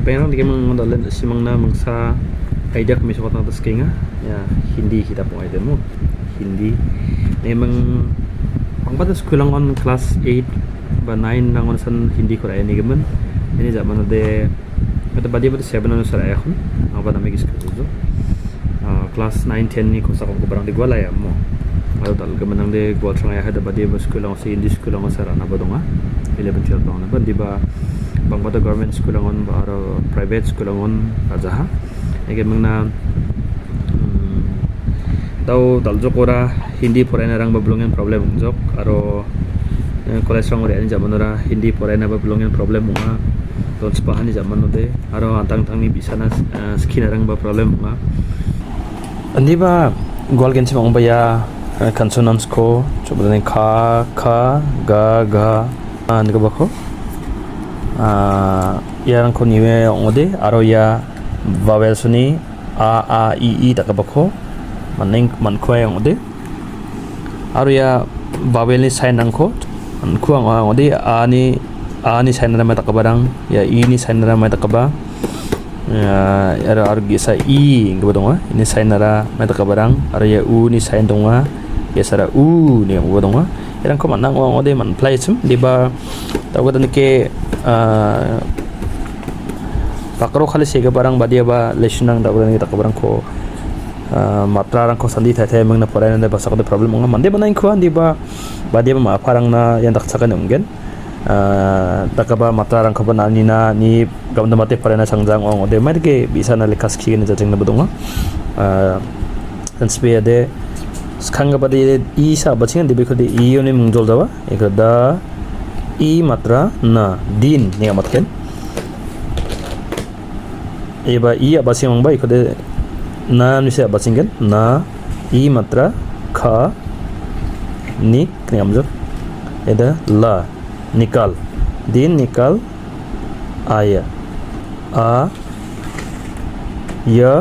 Pengen di mang dalan simang na mangsa idea kami sokot na taskinga ya Hindi kita pong idea mo Hindi memang pangpada sekolah on kelas 8 ba 9 nang on san Hindi ko ni gaman ini zaman de kata badi pada 7 on sa ayah apa namanya sekolah kelas 9 10 ni ko sa ko barang di gwala ya mo ayo dal gaman nang de gwal sang ayah da badi ba sekolah si Hindi sekolah on sa rana ba donga 11 12 on ba di ba pangpada government sekolah on ba aro private sekolah on aja ha ege mangna tau daljokora Hindi Poraina rang babulungan problem jok aro college rang ore zaman ora Hindi Poraina babulungan problem munga don spahani zaman ode aro antang tangni bisana Skina rang ba problem munga andi ba gol gen simang ba ya consonants ko coba ne kha kha ga ga an ga ba ko ya rang ko niwe ode aro ya vowel suni a i tak ba ko maning man ko yang ode aro ya vowel ni sign angko an ko ang ode a ni sign na mata kabarang ya i ni sign na mata kaba ya aro gisa i ngba donga ini sign na mata kabarang aro ya u ni sign donga ya sara u ni ngba donga irang ko manang ang ode man play sum di ba tawad ni ke pakaro khali sega barang badia ba lesunang tawad ni takabarang ko matra rang ko sandi thai mang na Poraina de basak de problem nga mande banain ko andi ba badia ba ma parang na yan daksakan ungen takaba matra rang ko banani na ni gamda mate Poraina sangjang ong de mai ke bisa na lekas ki ne jajeng na budonga dan spe de skanga badi i sa bachingan de be ko de i oni mungjol dawa ekada i matra na din ni amatken eba i abasing mang ba ikode na ni se abasingen na i matra kha nik ni amjo eda la nikal din nikal aya a ya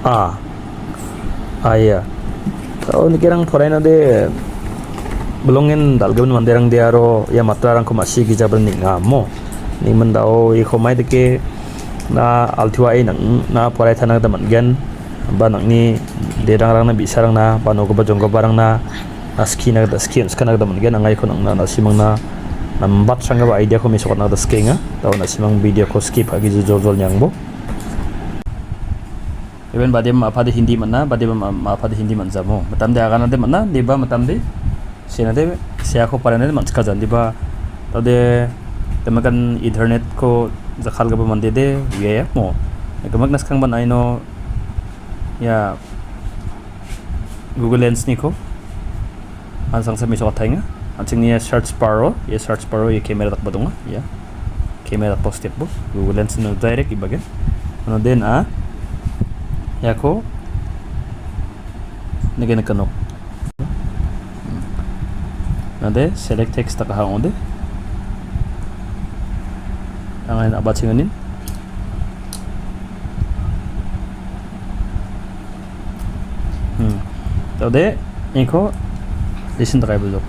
a aya tau nikirang Poraina de belongin dalgaban manderang de aro ya matra rang ko masi gi jabran ni ngamo ni mandao i khomai de ke na altiwa ai nang na Porai thana da mangen ba nang ni derang rang na bisarang na bano ko bajong ko barang na Skina da skana da mangen angai ko nang na simang na nambat sanga ba idea ko mi sokot na da skenga taw na simang video ko skip agi jol nyangbo even badem apa de Hindi manna badem apa de Hindi manjamo matam de agana de manna diba matam de sina de sia ko Poraina de manska jan diba tade temakan internet ko zakhal ga mande de ye mo gamag nas kang ban aino ya Google Lens ni ko an sang sa mi so thainga an ching ni search bar ye camera tak badonga ya camera positive bo Google Lens no direct ibage ano den ya ko negen kanok nade select text tak ha onde ang abatsinganin tode iko listen tak ibu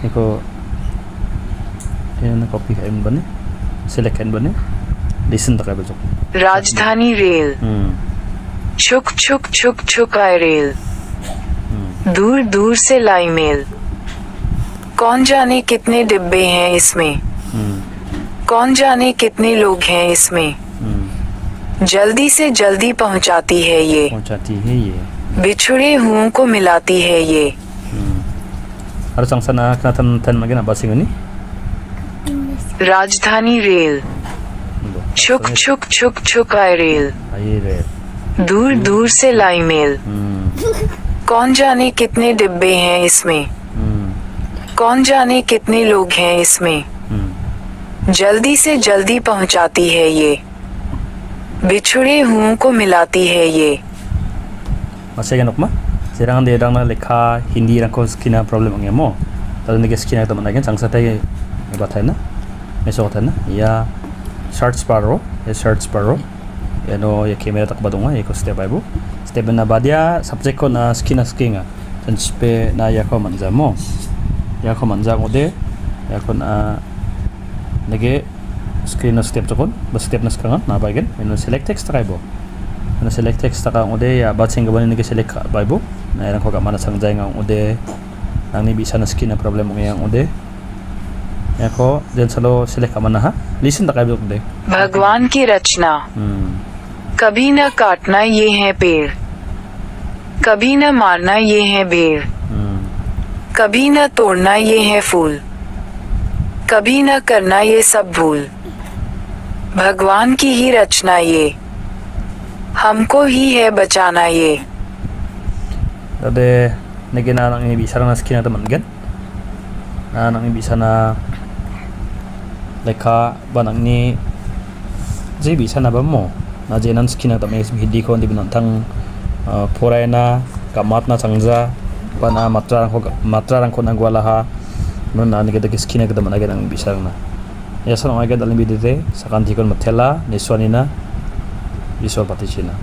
iko yan copy kain bane select kain bane listen tak ibu राजधानी रेल छुक छुक छुक छुक आए रेल दूर दूर से लाई मेल कौन जाने कितने डिब्बे हैं इसमें कौन जाने कितने लोग हैं इसमें जल्दी से जल्दी पहुंचाती है ये बिछुड़े हुओं को मिलाती है ये harus sang sana kana tan magina basing ni राजधानी रेल छुक छुक छुक छुक आए रेल दूर दूर से लाई मेल कौन जाने कितने डिब्बे हैं इसमें कौन जाने कितने लोग हैं इसमें जल्दी से जल्दी पहुंचाती है ये बिछुड़े हुओं को मिलाती है ये masih ganok ma serangan de dang na lekha Hindi rang ko Skina problem ang mo talo ni Skina ta managen sang sa tay bathai na meso ta na ya search bar ya camera tak badonga ya ko step by step na badia subject ko na Skina skinga tan spe na ya ko manja mo ya ko manja ngode ya ko na nege screen na step chokon ba step na skanga na bagen menu select text ta kaibo menu select text ta ka ode ya ba ching gabani ni select baibo na erang ko ga mana sangjai nga ode nangni bisa na Skina problem yang ode ya ko den salo select ka mana ha listen ta kaibo ode भगवान की रचना कभी न काटना ये है पेड़ कभी न मारना ये है भेड़ कभी न तोड़ना ये है फूल कभी न करना ये सब भूल भगवान की ही रचना ये हमको ही है बचाना ये ade negena nang bisa na Skina teman gen nang bisa na lekha banang ni je bisa na ba mo na jenan Skina ta mes bidi ko ndi binantang Poraina kamat na changja bana matrarang ko nangwala ha non na nigeda Skina ka damana gan bisang na ya sa nga ga dalim bidite sa kanti kon matela ni swanina visual patichina